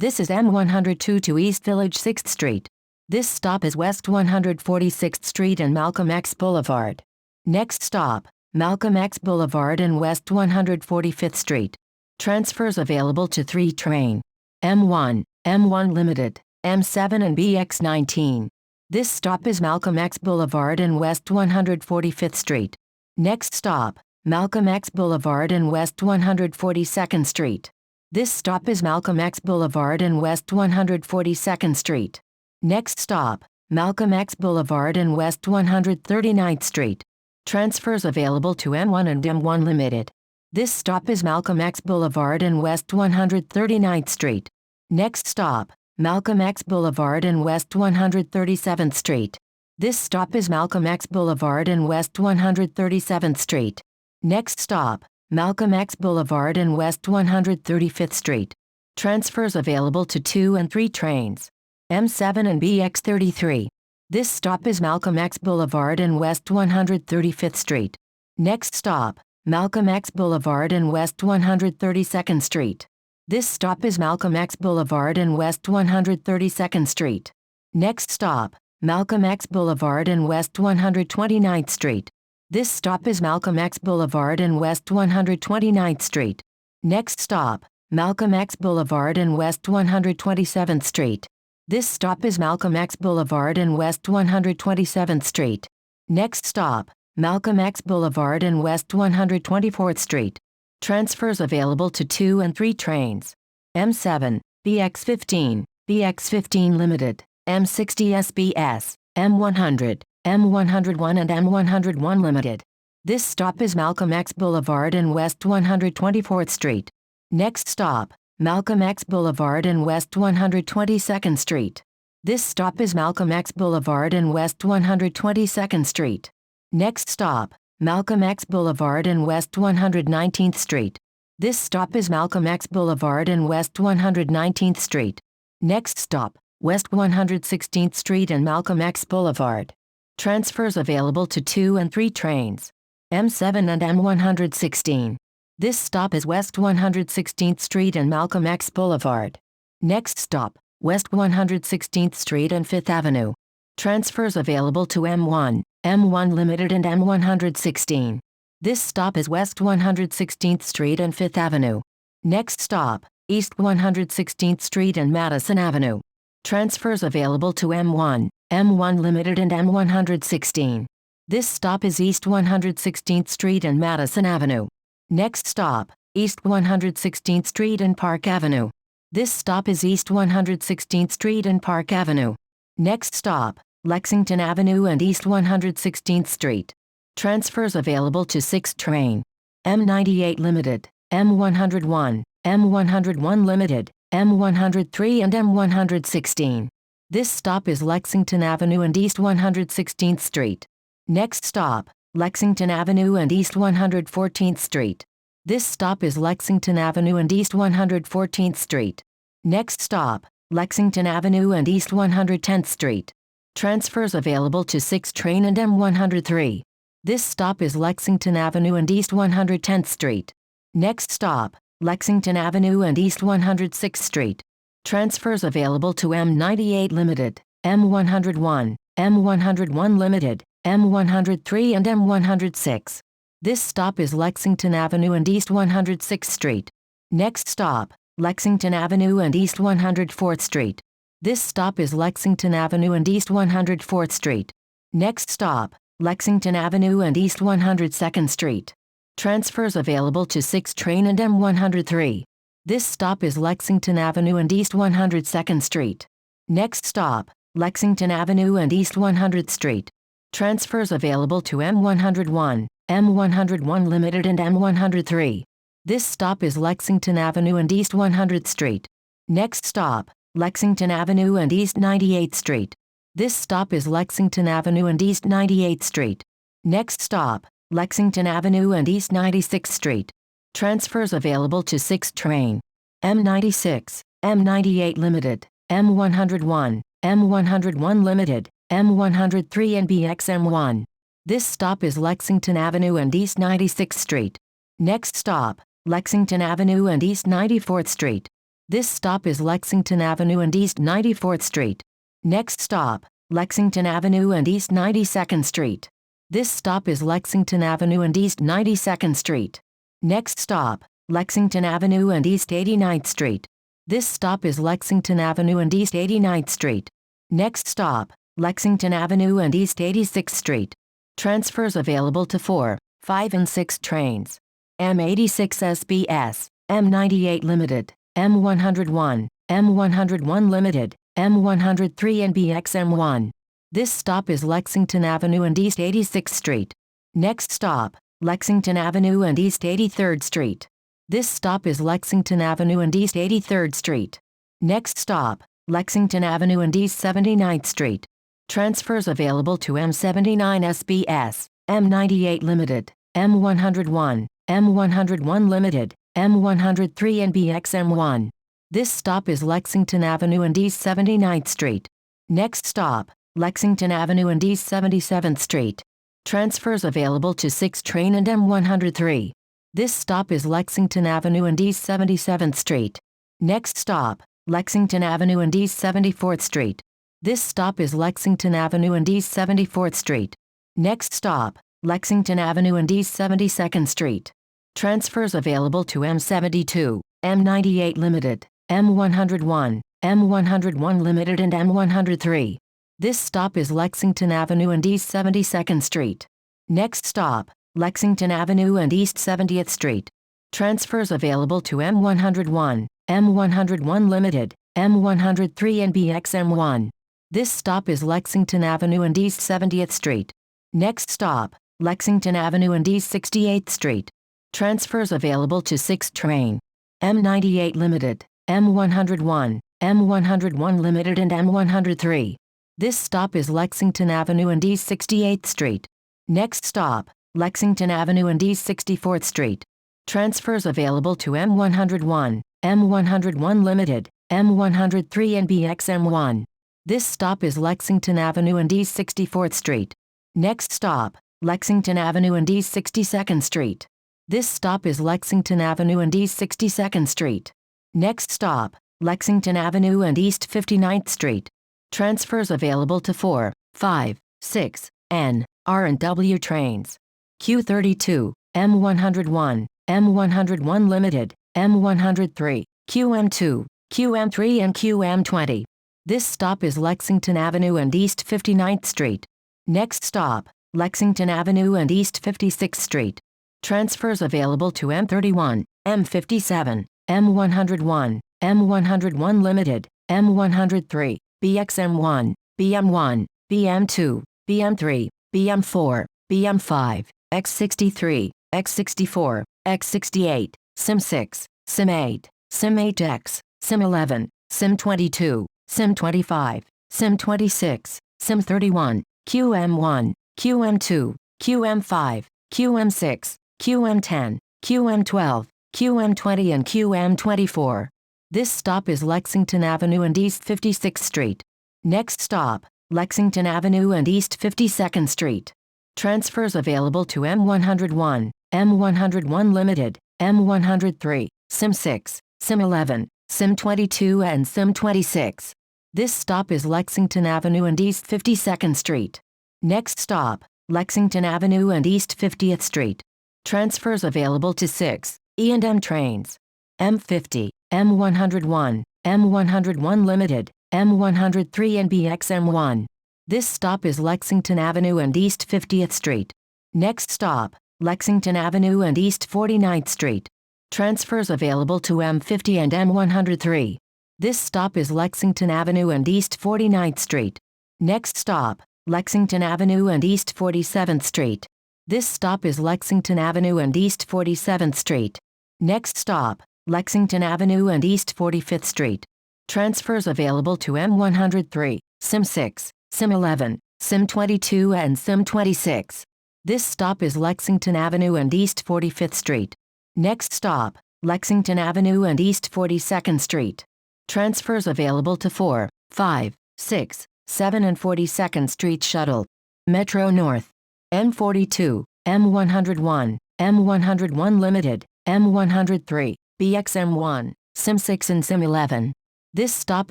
This is M102 to East Village-6th Street. This stop is West 146th Street and Malcolm X Boulevard. Next stop, Malcolm X Boulevard and West 145th Street. Transfers available to 3 train. M1, M1 Limited, M7 and BX19. This stop is Malcolm X Boulevard and West 145th Street. Next stop, Malcolm X Boulevard and West 142nd Street. This stop is Malcolm X Boulevard and West 142nd Street. Next stop, Malcolm X Boulevard and West 139th Street. Transfers available to M1 and M1 Limited. This stop is Malcolm X Boulevard and West 139th Street. Next stop, Malcolm X Boulevard and West 137th Street. This stop is Malcolm X Boulevard and West 137th Street. Next stop, Malcolm X Boulevard and West 135th Street. Transfers available to 2 and 3 trains. M7 and BX33. This stop is Malcolm X Boulevard and West 135th Street. Next stop, Malcolm X Boulevard and West 132nd Street. This stop is Malcolm X Boulevard and West 132nd Street. Next stop, Malcolm X Boulevard and West 129th Street. This stop is Malcolm X Boulevard and West 129th Street. Next stop, Malcolm X Boulevard and West 127th Street. This stop is Malcolm X Boulevard and West 127th Street. Next stop, Malcolm X Boulevard and West 124th Street. Transfers available to 2 and 3 trains. M7, BX15, BX15 Limited, M60 SBS, M100, M101 and M101 Limited. This stop is Malcolm X Boulevard and West 124th Street. Next stop, Malcolm X Boulevard and West 122nd Street. This stop is Malcolm X Boulevard and West 122nd Street. Next stop, Malcolm X Boulevard and West 119th Street. This stop is Malcolm X Boulevard and West 119th Street. Next stop, West 116th Street and Malcolm X Boulevard. Transfers available to 2 and 3 trains. M7 and M116. This stop is West 116th Street and Malcolm X Boulevard. Next stop, West 116th Street and 5th Avenue. Transfers available to M1, M1 Limited and M116. This stop is West 116th Street and 5th Avenue. Next stop, East 116th Street and Madison Avenue. Transfers available to M1, M1 Limited and M116. This stop is East 116th Street and Madison Avenue. Next stop, East 116th Street and Park Avenue. This stop is East 116th Street and Park Avenue. Next stop, Lexington Avenue and East 116th Street. Transfers available to 6 train. M98 Limited, M101, M101 Limited, M103 and M116. This stop is Lexington Avenue and East 116th Street. Next stop, Lexington Avenue and East 114th Street. This stop is Lexington Avenue and East 114th Street. Next stop, Lexington Avenue and East 110th Street. Transfers available to 6 train and M103. This stop is Lexington Avenue and East 110th Street. Next stop, Lexington Avenue and East 106th Street. Transfers available to M98 Limited, M101, M101 Limited, M103 and M106. This stop is Lexington Avenue and East 106th Street. Next stop, Lexington Avenue and East 104th Street. This stop is Lexington Avenue and East 104th Street. Next stop, Lexington Avenue and East 102nd Street. Transfers available to 6 train and M103. This stop is Lexington Avenue and East 102nd Street. Next stop, Lexington Avenue and East 100th Street. Transfers available to M101, M101 Limited and M103. This stop is Lexington Avenue and East 100th Street. Next stop, Lexington Avenue and East 98th Street. This stop is Lexington Avenue and East 98th Street. Next stop, Lexington Avenue and East 96th Street. Transfers available to 6 train. M96, M98 Limited, M101, M101 Limited, M103 and BXM1. This stop is Lexington Avenue and East 96th Street. Next stop, Lexington Avenue and East 94th Street. This stop is Lexington Avenue and East 94th Street. Next stop, Lexington Avenue and East 92nd Street. This stop is Lexington Avenue and East 92nd Street. Next stop, Lexington Avenue and East 89th Street. This stop is Lexington Avenue and East 89th Street. Next stop, Lexington Avenue and East 86th Street. Transfers available to 4, 5 and 6 trains. M86 SBS, M98 Limited, M101, M101 Limited, M103 and BXM1. This stop is Lexington Avenue and East 86th Street. Next stop, Lexington Avenue and East 83rd Street. This stop is Lexington Avenue and East 83rd Street. Next stop, Lexington Avenue and East 79th Street. Transfers available to M79 SBS, M98 Limited, M101, M101 Limited, M103 and BXM1. This stop is Lexington Avenue and East 79th Street. Next stop, Lexington Avenue and East 77th Street. Transfers available to 6 train and M103. This stop is Lexington Avenue and East 77th Street. Next stop, Lexington Avenue and East 74th Street. This stop is Lexington Avenue and East 74th Street. Next stop, Lexington Avenue and East 72nd Street. Transfers available to M72, M98 Limited, M101, M101 Limited and M103. This stop is Lexington Avenue and East 72nd Street. Next stop, Lexington Avenue and East 70th Street. Transfers available to M101, M101 Limited, M103 and BXM1. This stop is Lexington Avenue and East 70th Street. Next stop, Lexington Avenue and East 68th Street. Transfers available to 6 train. M98 Limited, M101, M101 Limited and M103. This stop is Lexington Avenue and East 68th Street. Next stop, Lexington Avenue and East 64th Street. Transfers available to M101, M101 Limited, M103 and BXM1. This stop is Lexington Avenue and East 64th Street. Next stop, Lexington Avenue and East 62nd Street. This stop is Lexington Avenue and East 62nd Street. Next stop, Lexington Avenue and East 59th Street. Transfers available to 4, 5, 6, N, R and W trains. Q32, M101, M101 Limited, M103, QM2, QM3 and QM20. This stop is Lexington Avenue and East 59th Street. Next stop, Lexington Avenue and East 56th Street. Transfers available to M31, M57, M101, M101 Limited, M103, BXM1, BM1, BM2, BM3, BM4, BM5, X63, X64, X68, SIM6, SIM8, SIM8X, SIM11, SIM22, SIM25, SIM26, SIM31, QM1, QM2, QM5, QM6, QM10, QM12, QM20 and QM24. This stop is Lexington Avenue and East 56th Street. Next stop, Lexington Avenue and East 52nd Street. Transfers available to M101, M101 Limited, M103, SIM6, SIM11, SIM22 and SIM26. This stop is Lexington Avenue and East 52nd Street. Next stop, Lexington Avenue and East 50th Street. Transfers available to 6 E&M trains. M50, M101, M101 Limited, M103 and BXM1. This stop is Lexington Avenue and East 50th Street. Next stop, Lexington Avenue and East 49th Street. Transfers available to M50 and M103. This stop is Lexington Avenue and East 49th Street. Next stop, Lexington Avenue and East 47th Street. This stop is Lexington Avenue and East 47th Street. Next stop, Lexington Avenue and East 45th Street. Transfers available to M103, SIM6, SIM11, SIM22 and SIM26. This stop is Lexington Avenue and East 45th Street. Next stop, Lexington Avenue and East 42nd Street. Transfers available to 4, 5, 6, 7 and 42nd Street Shuttle. Metro North. M42, M101, M101 Limited, M103, BXM1, Sim 6 and Sim 11. This stop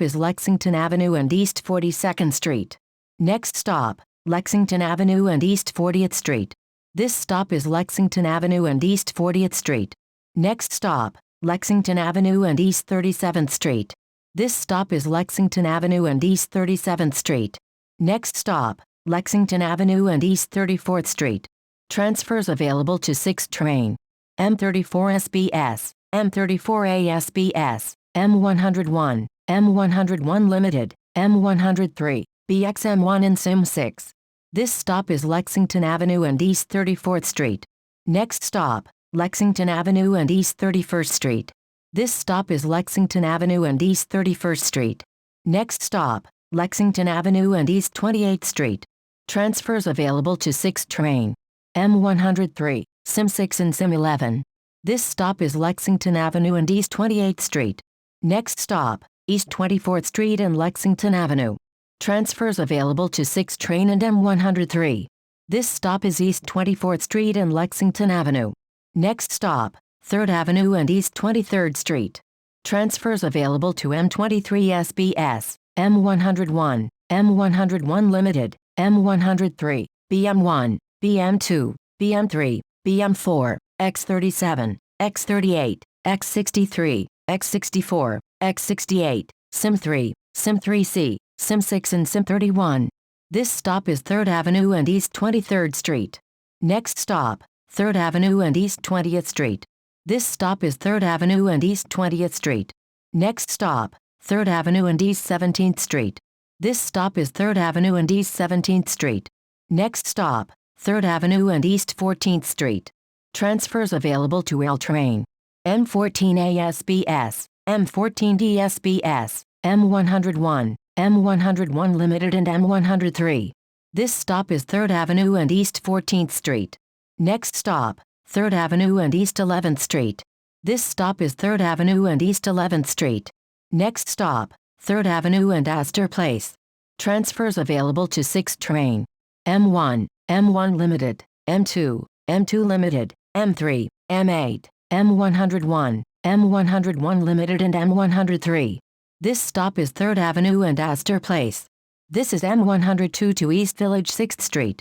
is Lexington Avenue and East 42nd Street. Next stop, Lexington Avenue and East 40th Street. This stop is Lexington Avenue and East 40th Street. Next stop, Lexington Avenue and East 37th Street. This stop is Lexington Avenue and East 37th Street. Next stop, Lexington Avenue and East 34th Street. Transfers available to 6th train. M34 SBS, M34A SBS, M101, M101 Limited, M103, BXM1 and Sim 6. This stop is Lexington Avenue and East 34th Street. Next stop, Lexington Avenue and East 31st Street. This stop is Lexington Avenue and East 31st Street. Next stop, Lexington Avenue and East 28th Street. Transfers available to 6th train. M103, Sim 6 and Sim 11. This stop is Lexington Avenue and East 28th Street. Next stop, East 24th Street and Lexington Avenue. Transfers available to 6th train and M103. This stop is East 24th Street and Lexington Avenue. Next stop, 3rd Avenue and East 23rd Street. Transfers available to M23 SBS, M101, M101 Limited, M103, BM1, BM2, BM3, BM4, X37, X38, X63, X64, X68, Sim 3, Sim 3C, Sim 6 and Sim 31. This stop is 3rd Avenue and East 23rd Street. Next stop, 3rd Avenue and East 20th Street. This stop is 3rd Avenue and East 20th Street. Next stop, 3rd Avenue and East 17th Street. This stop is 3rd Avenue and East 17th Street. Next stop, 3rd Avenue and East 14th Street. Transfers available to L train. M14A SBS, M14D SBS, M101, M101 Limited and M103. This stop is 3rd Avenue and East 14th Street. Next stop, 3rd Avenue and East 11th Street. This stop is 3rd Avenue and East 11th Street. Next stop, 3rd Avenue and Astor Place. Transfers available to 6th train. M1, M1 Limited, M2, M2 Limited, M3, M8, M101, M101 Limited and M103. This stop is 3rd Avenue and Astor Place. This is M102 to East Village 6th Street.